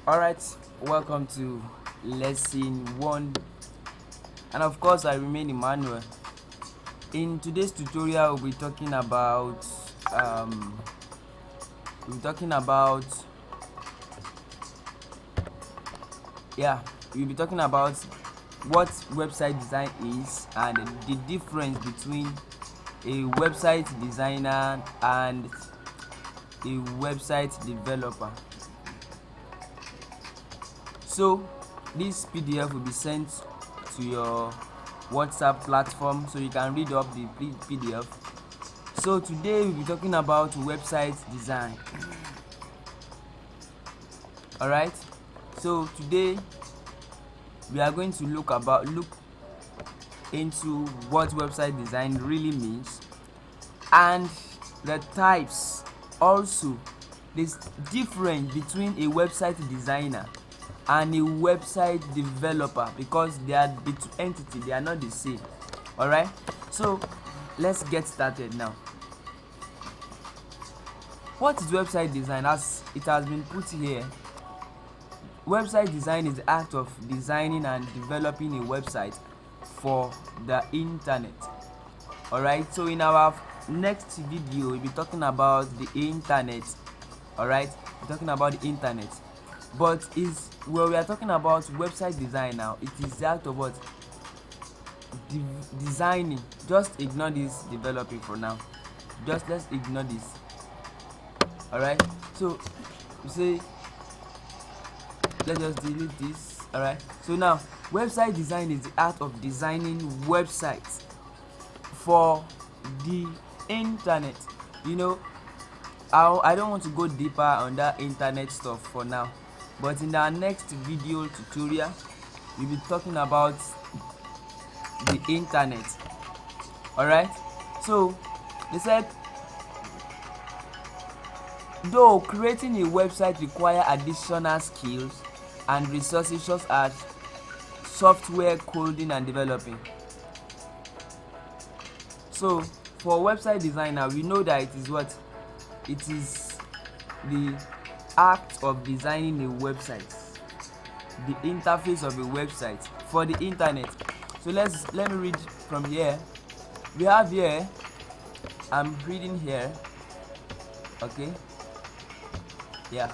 Alright, welcome to lesson 1, and of course I remain Emmanuel. In today's tutorial we'll be talking about um, we'll be talking about yeah we'll be talking about what website design is and the difference between a website designer and a website developer. So this PDF will be sent to your WhatsApp platform so you can read up the PDF. So today we'll be talking about website design. Alright, so today we are going to look into what website design really means and the types. Also, there's difference between a website designer and a website developer because they are the two entities, they are not the same. Alright, so let's get started now. What is website design? As it has been put here, website design is the act of designing and developing a website for the internet. Alright, so in our next video we'll be talking about the internet. Alright, we're talking about the internet, but is when we are talking about website design now, it is the act of what? Designing. Just ignore this developing for now, just let's ignore this. Alright, so we say let's just delete this. Alright, so now website design is the art of designing websites for the internet. I don't want to go deeper on that internet stuff for now, but in our next video tutorial we'll be talking about the internet. Alright, so they said though creating a website require additional skills and resources such as software coding and developing. So for website designer, we know that it is the act of designing a website, the interface of a website for the internet. So let me read from here. We have here, I'm reading here. Okay, yeah.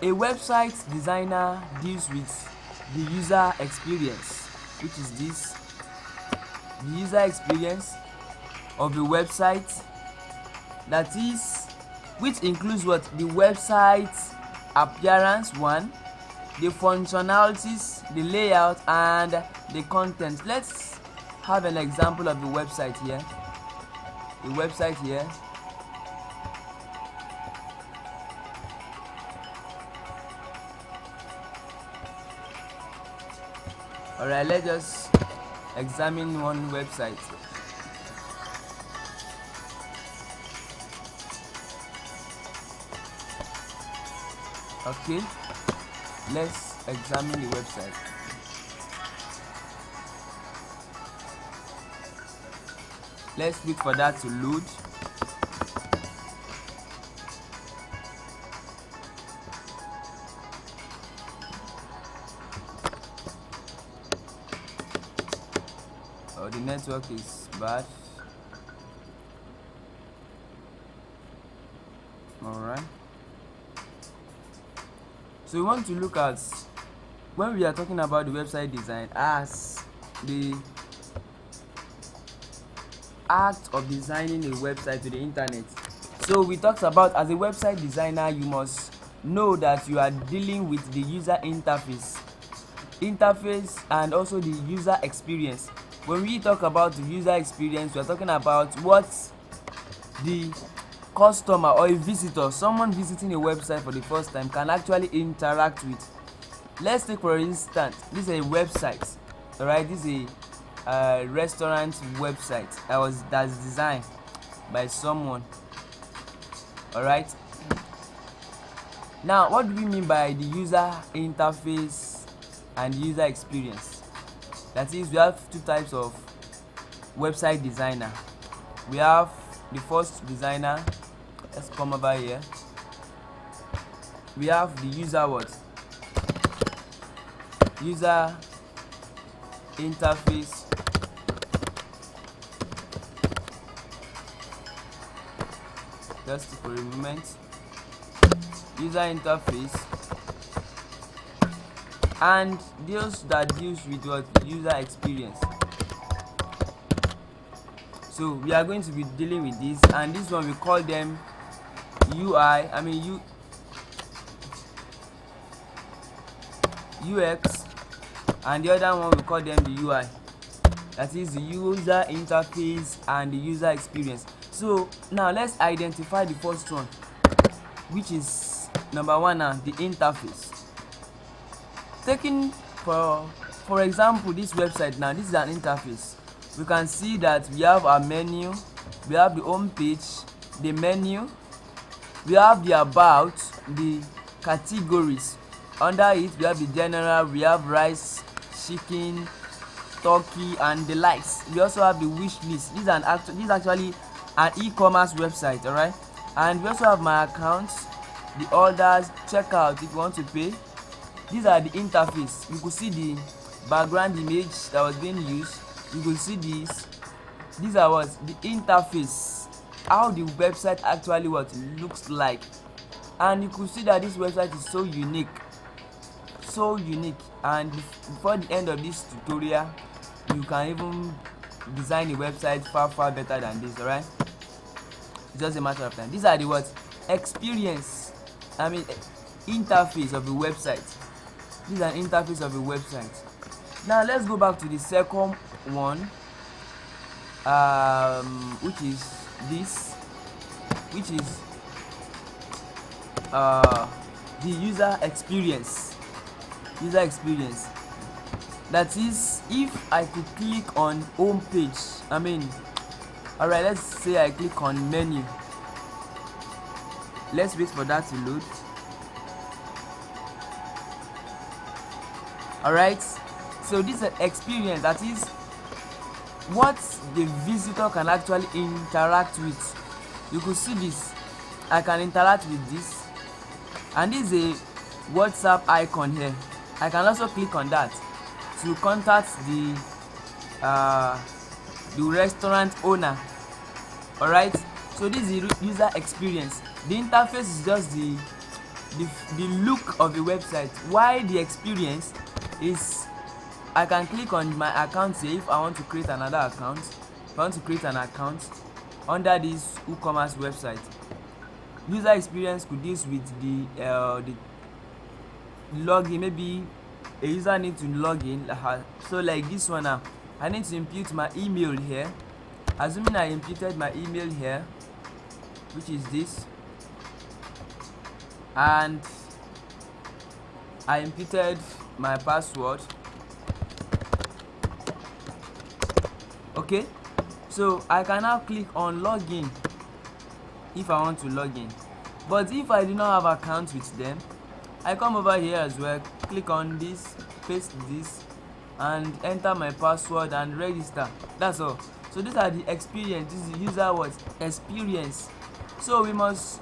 A website designer deals with the user experience, which is this, the user experience of the website, that is, which includes what? The website's appearance, one, the functionalities, the layout, and the content. Let's have an example of the website here. The website here. Alright, let's just examine one website. Okay, let's examine the website. Let's wait for that to load. Oh, the network is bad. Alright, so we want to look at, when we are talking about the website design, as the act of designing a website to the internet. So we talked about, as a website designer, you must know that you are dealing with the user interface and also the user experience. When we talk about the user experience, we are talking about what the customer or a visitor, someone visiting a website for the first time, can actually interact with. Let's take for instance, this is a website. Alright, this is a restaurant website that's designed by someone. Alright, now what do we mean by the user interface and user experience? That is, we have two types of website designer. We have the first designer. Let's come over here. we have the user user interface. Just for a moment. User interface, and those that deals with what user experience. So we are going to be dealing with this, and this one we call them UI, UX, and the other one we call them the UI, that is the user interface and the user experience. So now let's identify the first one, which is number one now, the interface. Taking for example this website now, this is an interface. We can see that we have our menu, we have the home page, the menu, we have the about, the categories. Under it we have the general, we have rice, chicken, turkey, and the likes. We also have the wish list. This is actually an e-commerce website, alright. And we also have my accounts, the orders, checkout if you want to pay. These are the interface. You could see the background image that was being used. You could see this. These are what the interface, how the website actually what looks like. And you could see that this website is so unique, and before the end of this tutorial you can even design a website far better than this, alright. It's just a matter of time. These are the what experience, interface of the website. This is an interface of a website. Now let's go back to the second one, which is this, which is the user experience. That is, if I could click on home page, alright, let's say I click on menu. Let's wait for that to load. Alright, so this is an experience, that is what the visitor can actually interact with. You could see this. I can interact with this, and this is a WhatsApp icon here. I can also click on that to contact the restaurant owner. Alright, so this is the user experience. The interface is just the look of the website, while the experience is I can click on my account here if I want to create another account. If I want to create an account under this WooCommerce website. User experience could deal with the login. Maybe a user needs to log in, so like this one now, I need to input my email here. Assuming I inputted my email here, which is this, and I inputted my password. Okay, so I can now click on login if I want to log in. But if I do not have account with them, I come over here as well, click on this, paste this, and enter my password and register. That's all. So these are the experience. This is the user what experience. So we must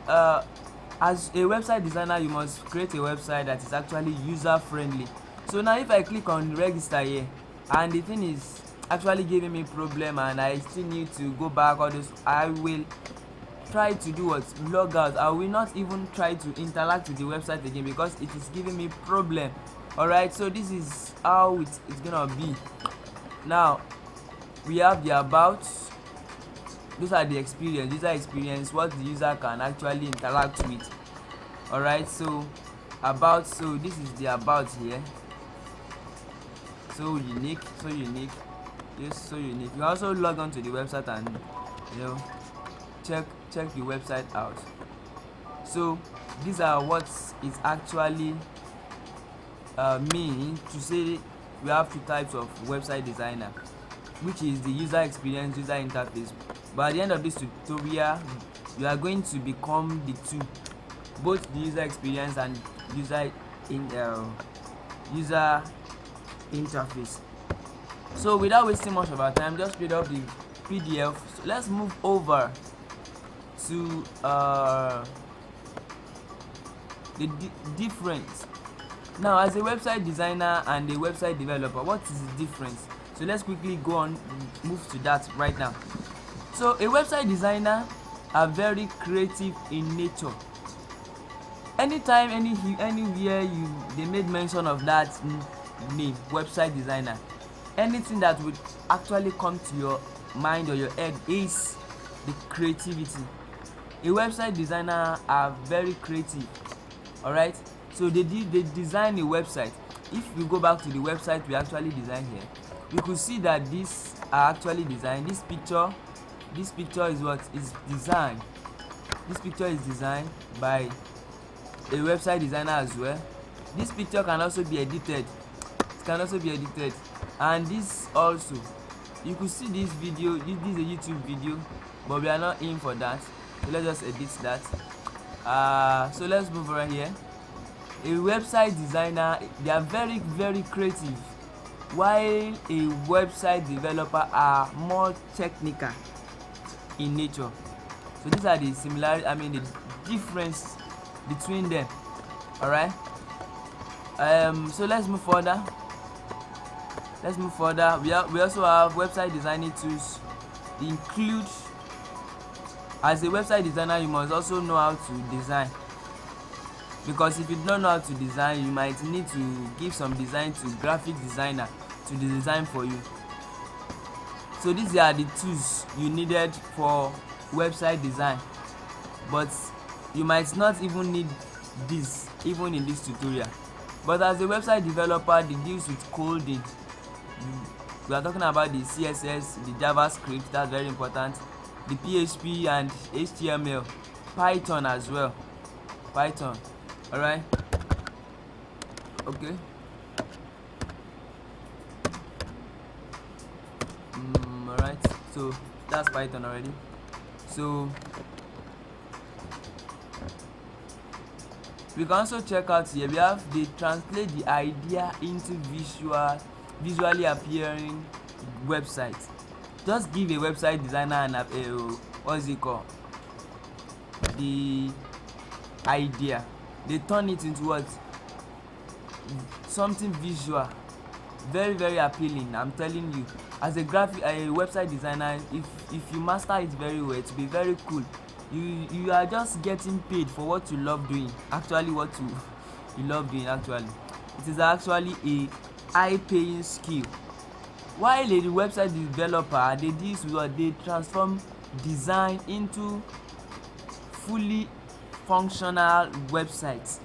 as a website designer, you must create a website that is actually user friendly. So now if I click on register here, and the thing is actually giving me problem, and I still need to go back all this, I will try to do what, log out. I will not even try to interact with the website again because it is giving me problem. Alright, so this is how it's gonna be. Now we have the about. Those are the experience, user experience, what the user can actually interact with. Alright, so about, so this is the about here. So unique, yes, so unique. You also log on to the website and check the website out. So these are what it actually mean to say we have two types of website designer, which is the user experience, user interface. But at the end of this tutorial, you are going to become the two, both the user experience and user interface. So without wasting much of our time, just speed up the PDF. So let's move over to difference. Now, as a website designer and a website developer, what is the difference? So let's quickly go on, move to that right now. So a website designer are very creative in nature. Anytime, anywhere they made mention of that name, website designer, anything that would actually come to your mind or your head is the creativity. A website designer are very creative. All right, so they design a website. If we go back to the website we actually designed here, we could see that these are actually designed. This picture is what is designed. This picture is designed by a website designer as well. This picture can also be edited. It can also be edited. And this also, you could see this video. This is a YouTube video, but we are not in for that, so let's just edit that. So let's move right here. A website designer, they are very, very creative, while a website developer are more technical in nature. So these are the similarity, the difference between them. All right. So let's move further. We also have website designing tools. They include, as a website designer, you must also know how to design, because if you don't know how to design, you might need to give some design to graphic designer to design for you. So these are the tools you needed for website design, but you might not even need this even in this tutorial. But as a website developer, they deals with coding. We are talking about the CSS, the JavaScript, that's very important, the PHP and HTML, Python as well. Python. All right. Okay. All right. So that's Python already. So we can also check out here. We have they translate the idea into visually appearing website. Just give a website designer an what's it called, the idea. They turn it into what? Something visual, very, very appealing. I'm telling you, as a website designer, if you master it very well, it will be very cool. You are just getting paid for what you love doing. Actually, what you love doing, actually, it is actually a high-paying skill. While a website developer, they deal with what? They transform design into fully functional websites.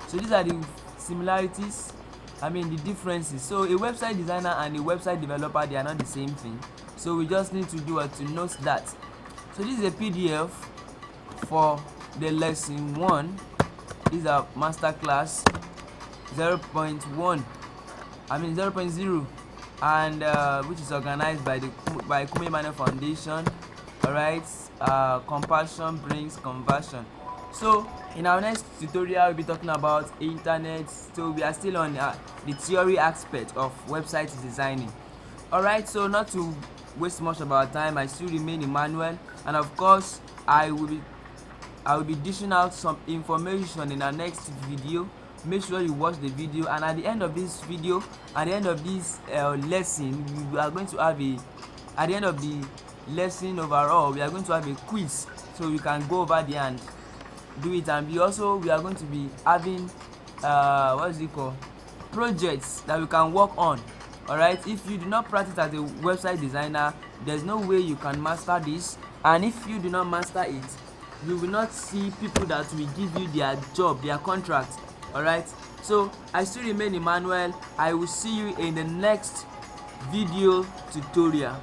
So these are the similarities, the differences. So a website designer and a website developer, they are not the same thing. So we just need to do what? To note that. So this is a PDF for the lesson 1. This is a masterclass 0.1, 0.0, and which is organized by Kumi Emmanuel Foundation. All right. Compassion brings conversion. So in our next tutorial, we'll be talking about internet. So we are still on the theory aspect of website designing. All right. So not to waste much of our time, I still remain Emmanuel, and of course I will be dishing out some information in our next video. Make sure you watch the video, and at the end of this video, at the end of this lesson, we are going to have at the end of the lesson overall, we are going to have a quiz, so you can go over there and do it. And we are going to be having projects that we can work on. All right. If you do not practice as a website designer, there's no way you can master this, and if you do not master it, you will not see people that will give you their job, their contract. All right. So I still remain Emmanuel. I will see you in the next video tutorial.